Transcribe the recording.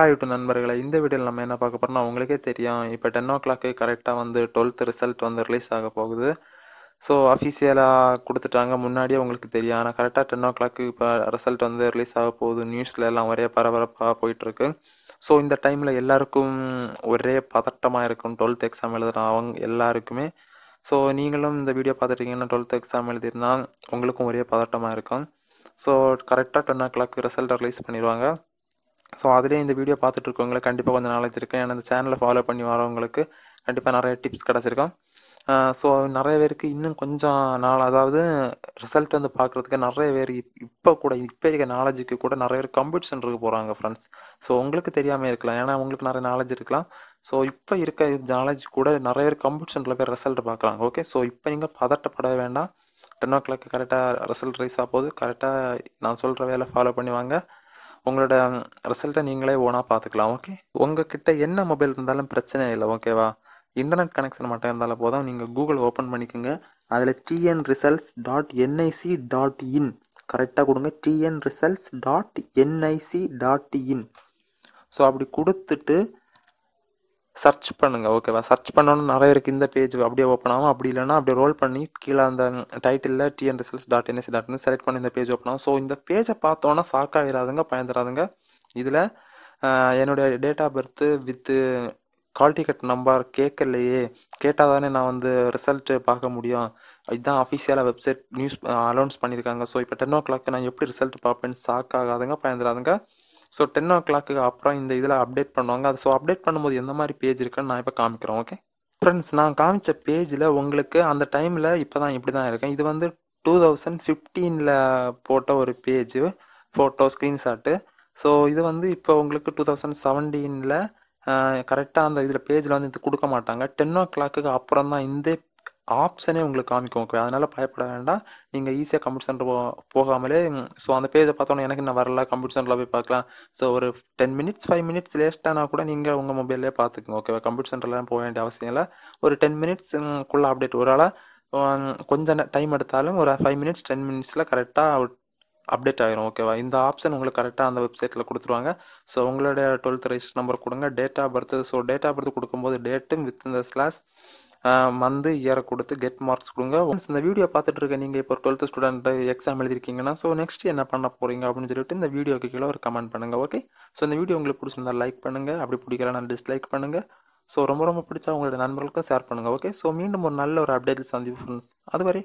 Hi to நண்பர்களே, இந்த வீடியோவில் நம்ம என்ன பார்க்க போறோம்னா உங்களுக்கே தெரியும். இப்போ 10 o'clock கரெக்டாக வந்து 12th ரிசல்ட் வந்து ரிலீஸ் ஆக போகுது. ஸோ அஃபிஷியலாக கொடுத்துட்டாங்க, முன்னாடியே உங்களுக்கு தெரியும். ஆனால் கரெக்டாக 10 o'clock இப்போ ரிசல்ட் வந்து ரிலீஸ் ஆக போகுது. நியூஸில் எல்லாம் ஒரே பரபரப்பாக போயிட்டுருக்கு. ஸோ இந்த டைமில் எல்லாருக்கும் ஒரே பதட்டமாக இருக்கும் 12th எக்ஸாம் எழுதுகிற அவங்க எல்லாருக்குமே. ஸோ நீங்களும் இந்த வீடியோ பார்த்துட்டீங்கன்னா 12th எக்ஸாம் எழுதிருந்தா உங்களுக்கும் ஒரே பதட்டமாக இருக்கும். ஸோ கரெக்டாக 10 o'clock ரிசல்ட்டை ரிலீஸ் பண்ணிடுவாங்க. ஸோ அதிலே இந்த வீடியோ பார்த்துட்டு இருக்கவங்களுக்கு கண்டிப்பாக கொஞ்சம் நாலேஜ் இருக்குது. ஏன்னா இந்த சேனலை ஃபாலோ பண்ணி வரவங்களுக்கு கண்டிப்பாக நிறைய டிப்ஸ் கிடச்சிருக்கும். ஸோ நிறைய பேருக்கு இன்னும் கொஞ்சம் நாள், அதாவது ரிசல்ட் வந்து பார்க்குறதுக்கு நிறைய பேர் இப்போ இருக்க நாலேஜுக்கு கூட நிறைய பேர் கம்ப்யூட்டர் சென்டருக்கு போகிறாங்க ஃப்ரெண்ட்ஸ். ஸோ உங்களுக்கு தெரியாமல் இருக்கலாம், ஏன்னா உங்களுக்கு நிறைய நாலேஜ் இருக்கலாம். ஸோ இப்போ இருக்க நாலேஜ் கூட நிறைய பேர் கம்ப்யூட்டர் சென்டரில் போய் ரிசல்ட் பார்க்குறாங்க. ஓகே, ஸோ இப்போ நீங்கள் பதட்டப்பட வேண்டாம். 10 o'clock கரெக்டாக ரிசல்ட் ரைஸ் ஆக போகுது. கரெக்டாக நான் சொல்கிற வேலை ஃபாலோ பண்ணி வாங்க. உங்களோட ரிசல்ட்டை நீங்களே ஓனாக பார்த்துக்கலாம். ஓகே, உங்ககிட்ட என்ன மொபைல் இருந்தாலும் பிரச்சனை இல்லை. ஓகேவா, இன்டர்நெட் கனெக்ஷன் மட்டும் இருந்தாலும் போதும். நீங்கள் கூகுள் ஓப்பன் பண்ணிக்கோங்க. அதில் tnresults.nic.in கரெக்டாக கொடுங்க. tnresults.nic.in. ஸோ அப்படி கொடுத்துட்டு சர்ச் பண்ணுங்கள். ஓகேவா, சர்ச் பண்ணோன்னு நிறைய பேருக்கு இந்த பேஜ் அப்படியே ஓப்பன் ஆகும். அப்படி இல்லைன்னா அப்படியே ரோல் பண்ணி கீழே அந்த டைட்டிலில் tnresults.nic.in செலக்ட் பண்ணி இந்த பேஜ் ஓப்பன் ஆகும். ஸோ இந்த பேஜை பார்த்தோன்னா ஷாக்காகிடாதுங்க, பயந்துடாதுங்க. இதில் என்னுடைய date of birth with hall ticket number கேட்கலையே, கேட்டால் தானே நான் வந்து ரிசல்ட்டு பார்க்க முடியும். இதுதான் அஃபிஷியலாக வெப்சைட் நியூஸ் அனௌன்ஸ் பண்ணியிருக்காங்க. ஸோ இப்போ 10 o'clock நான் எப்படி ரிசல்ட் பார்ப்பேன்னு ஷாக் ஆகாதுங்க, பயந்துடாதுங்க. ஸோ 10 o'clock அப்புறம் இந்த இதில் அப்டேட் பண்ணுவாங்க. அது ஸோ அப்டேட் பண்ணும்போது எந்த மாதிரி பேஜ் இருக்குன்னு நான் இப்போ காமிக்கிறேன். ஓகே ஃப்ரெண்ட்ஸ், நான் காமிச்ச பேஜில் உங்களுக்கு அந்த டைமில் இப்போ தான் இப்படி தான் இருக்கேன். இது வந்து 2015 போட்ட ஒரு பேஜ், ஃபோட்டோ ஸ்க்ரீன்ஷாட்டு. ஸோ இது வந்து இப்போ உங்களுக்கு 2017 கரெக்டாக அந்த இதில் பேஜில் வந்து இது கொடுக்க மாட்டாங்க. 10 o'clock அப்புறம் தான் இந்த ஆப்ஷனே உங்களுக்கு காமிக்கும். ஓகே, அதனால் பயப்பட வேண்டாம். நீங்கள் ஈஸியாக கம்ப்யூட்டர் சென்டர் போகாமலே ஸோ அந்த பேஜை பார்த்தோன்னா எனக்கு இன்னும் வரல, கம்ப்யூட்டர் சென்டரில் போய் பார்க்கலாம். ஸோ ஒரு 10 minutes 5 minutes லேஸ்ட்டானா கூட நீங்கள் உங்கள் மொபைல்லே பார்த்துக்குங்க. ஓகேவா, கம்ப்யூட்டர் சென்டர்லாம் போக வேண்டிய அவசியம் இல்லை. ஒரு 10 minutesக்குள்ளே அப்டேட் ஒரு கொஞ்சம் டைம் எடுத்தாலும் ஒரு 5 minutes 10 minutesல கரெக்டாக அப்டேட் ஆகிரும். ஓகேவா, இந்த ஆப்ஷன் உங்களுக்கு கரெக்டாக அந்த வெப்சைட்டில் கொடுத்துருவாங்க. ஸோ உங்களுடைய 12th ரெஜிஸ்டர் நம்பர் கொடுங்க, date of birth. So date of birth கொடுக்கும்போது டேட்டும் வித் இந்த ஸ்லாஷ் மந்த் இயரை கொடுத்து கெட் மார்க்ஸ் கொடுங்க. இந்த வீடியோ பார்த்துட்டு இருக்க நீங்கள் இப்போ 12th ஸ்டூடெண்ட் எக்ஸாம் எழுதிருக்கீங்கன்னா ஸோ நெக்ஸ்ட் என்ன பண்ண போகிறீங்க அப்படின்னு சொல்லிட்டு இந்த வீடியோக்கு கீழே ஒரு கமெண்ட் பண்ணுங்கள். ஓகே, ஸோ இந்த வீடியோ உங்களுக்கு பிடிச்சிருந்தா லைக் பண்ணுங்கள், அப்படி பிடிக்கலனா டிஸ்லைக் பண்ணுங்கள். ஸோ ரொம்ப ரொம்ப பிடிச்சா உங்களோட நண்பர்களுக்கும் ஷேர் பண்ணுங்கள். ஓகே, ஸோ மீண்டும் ஒரு நல்ல ஒரு அப்டேட்டில் சந்திப்போம் ஃப்ரெண்ட்ஸ். அதுவரை